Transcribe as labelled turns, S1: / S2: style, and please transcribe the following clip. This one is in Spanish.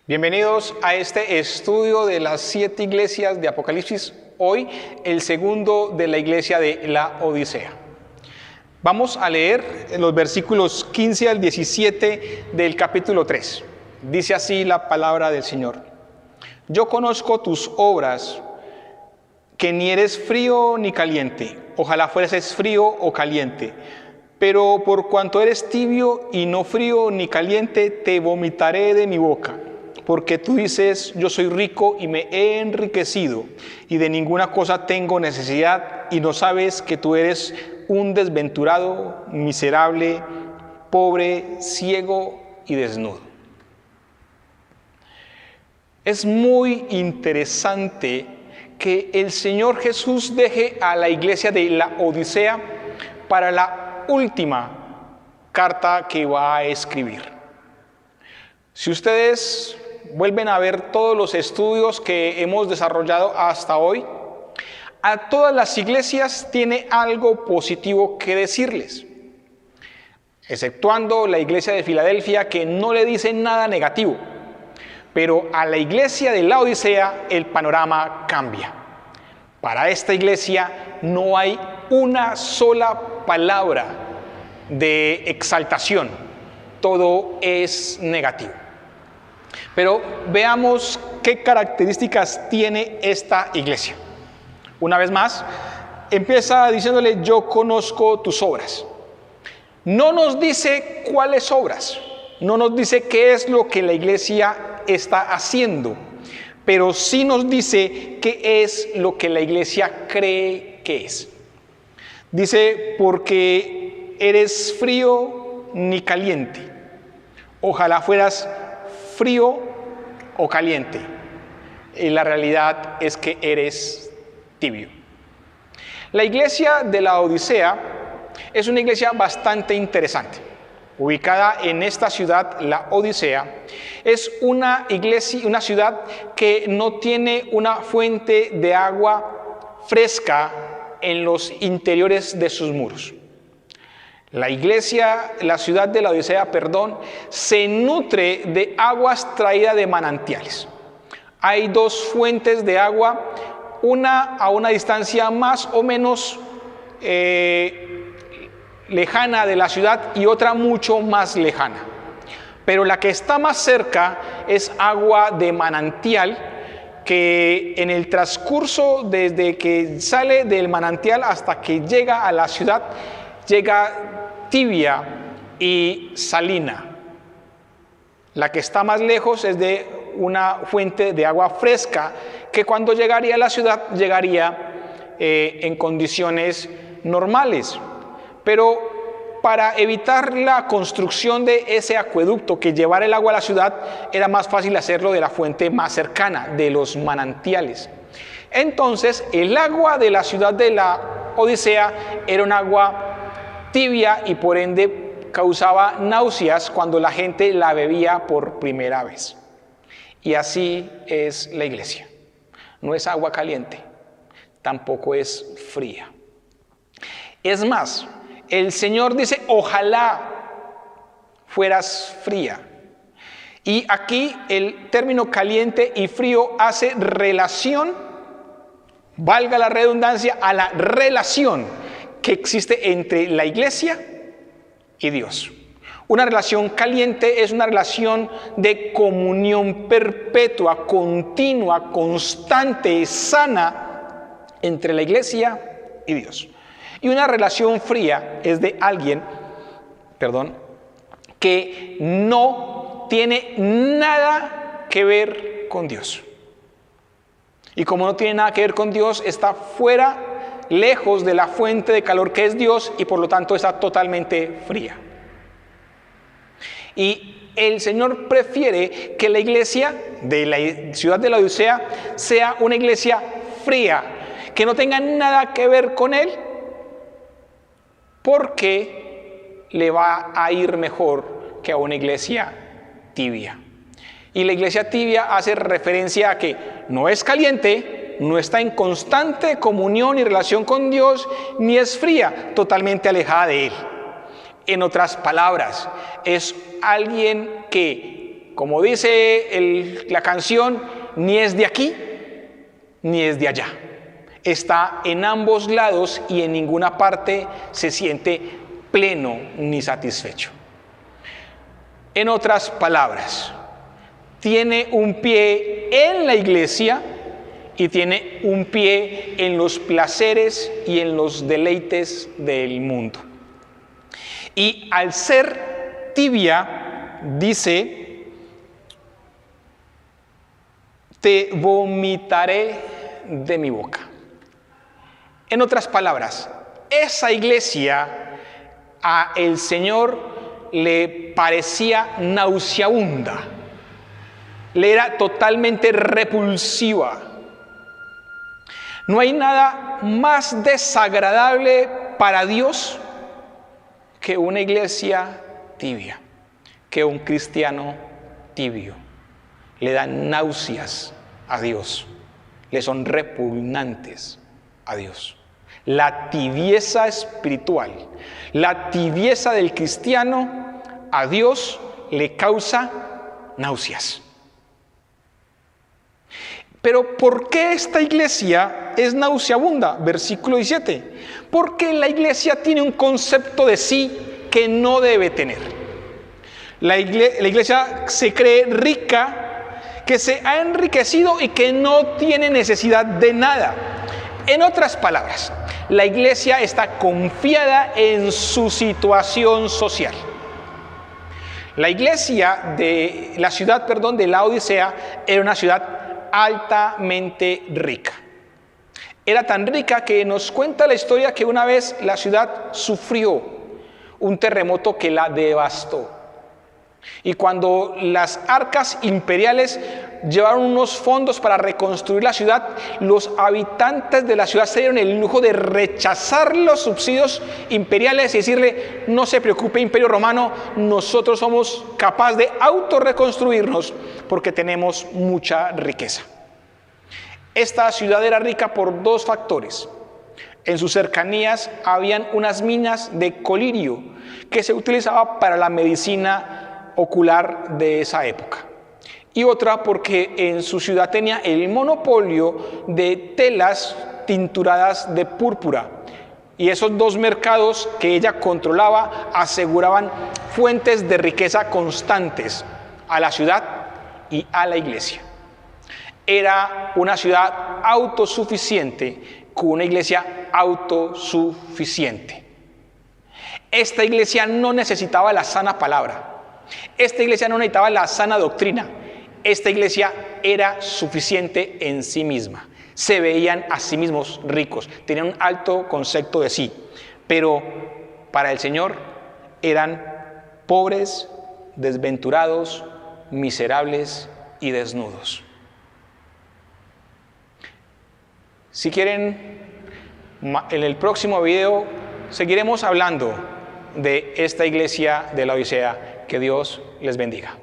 S1: Bienvenidos a este estudio de las 7 iglesias de Apocalipsis. Hoy el segundo de la iglesia de la Odisea. Vamos a leer los versículos 15 al 17 del capítulo 3. Dice así la palabra del Señor. Yo conozco tus obras, que ni eres frío ni caliente. Ojalá fueses frío o caliente. Pero por cuanto eres tibio y no frío ni caliente, te vomitaré de mi boca. Porque tú dices, yo soy rico y me he enriquecido, y de ninguna cosa tengo necesidad, y no sabes que tú eres un desventurado, miserable, pobre, ciego y desnudo. Es muy interesante que el Señor Jesús deje a la iglesia de la Odisea para la última carta que va a escribir. Si ustedes vuelven a ver todos los estudios que hemos desarrollado hasta hoy, a todas las iglesias tiene algo positivo que decirles, exceptuando la iglesia de Filadelfia, que no le dice nada negativo. Pero a la iglesia de la Odisea el panorama cambia. Para esta iglesia no hay una sola palabra de exaltación, todo es negativo. Pero veamos qué características tiene esta iglesia. Una vez más, empieza diciéndole, yo conozco tus obras. No nos dice cuáles obras, no nos dice qué es lo que la iglesia está haciendo, pero sí nos dice qué es lo que la iglesia cree que es. Dice, porque eres frío ni caliente. Ojalá fueras frío o caliente. Y la realidad es que eres tibio. La iglesia de la Odisea es una iglesia bastante interesante. Ubicada en esta ciudad, la Odisea, es una iglesia, una ciudad que no tiene una fuente de agua fresca en los interiores de sus muros. La ciudad de la Odisea, se nutre de aguas traídas de manantiales. Hay 2 fuentes de agua, una a una distancia más o menos lejana de la ciudad y otra mucho más lejana. Pero la que está más cerca es agua de manantial, que en el transcurso desde que sale del manantial hasta que llega a la ciudad, llega tibia y salina. La que está más lejos es de una fuente de agua fresca, que cuando llegaría a la ciudad llegaría en condiciones normales. Pero para evitar la construcción de ese acueducto que llevara el agua a la ciudad, era más fácil hacerlo de la fuente más cercana, de los manantiales. Entonces, el agua de la ciudad de la Odisea era un agua tibia y por ende causaba náuseas cuando la gente la bebía por primera vez. Y así es la iglesia. No es agua caliente, tampoco es fría. Es más, el Señor dice, ojalá fueras fría. Y aquí el término caliente y frío hace relación, valga la redundancia, a la relación que existe entre la iglesia y Dios. Una relación caliente es una relación de comunión perpetua, continua, constante, sana entre la iglesia y Dios. Y una relación fría es de alguien, que no tiene nada que ver con Dios. Y como no tiene nada que ver con Dios, está fuera, lejos de la fuente de calor que es Dios, y por lo tanto está totalmente fría. Y el Señor prefiere que la iglesia de la ciudad de la Odisea sea una iglesia fría, que no tenga nada que ver con Él, porque le va a ir mejor que a una iglesia tibia. Y la iglesia tibia hace referencia a que no es caliente, no está en constante comunión y relación con Dios, ni es fría, totalmente alejada de Él. En otras palabras, es alguien que como dice la canción, ni es de aquí ni es de allá. Está en ambos lados y en ninguna parte se siente pleno ni satisfecho. En otras palabras, tiene un pie en la iglesia y tiene un pie en los placeres y en los deleites del mundo. Y al ser tibia, dice, te vomitaré de mi boca. En otras palabras, esa iglesia a el Señor le parecía nauseabunda, le era totalmente repulsiva. No hay nada más desagradable para Dios que una iglesia tibia, que un cristiano tibio. Le dan náuseas a Dios, le son repugnantes a Dios. La tibieza espiritual, la tibieza del cristiano a Dios le causa náuseas. Pero ¿por qué esta iglesia es nauseabunda? Versículo 17. Porque la iglesia tiene un concepto de sí que no debe tener. La iglesia se cree rica, que se ha enriquecido y que no tiene necesidad de nada. En otras palabras, la iglesia está confiada en su situación social. La iglesia de la ciudad, de Laodicea era una ciudad altamente rica. Era tan rica que nos cuenta la historia que una vez la ciudad sufrió un terremoto que la devastó. Y cuando las arcas imperiales llevaron unos fondos para reconstruir la ciudad, los habitantes de la ciudad se dieron el lujo de rechazar los subsidios imperiales y decirle: no se preocupe, Imperio Romano, nosotros somos capaces de autorreconstruirnos porque tenemos mucha riqueza. Esta ciudad era rica por dos factores. En sus cercanías habían unas minas de colirio que se utilizaba para la medicina ocular de esa época. Y otra porque en su ciudad tenía el monopolio de telas tinturadas de púrpura. Y esos dos mercados que ella controlaba aseguraban fuentes de riqueza constantes a la ciudad y a la iglesia. Era una ciudad autosuficiente con una iglesia autosuficiente. Esta iglesia no necesitaba la sana palabra. Esta iglesia no necesitaba la sana doctrina. Esta iglesia era suficiente en sí misma. Se veían a sí mismos ricos, tenían un alto concepto de sí, pero para el Señor eran pobres, desventurados, miserables y desnudos. Si quieren, en el próximo video seguiremos hablando de esta iglesia de Laodicea. Que Dios les bendiga.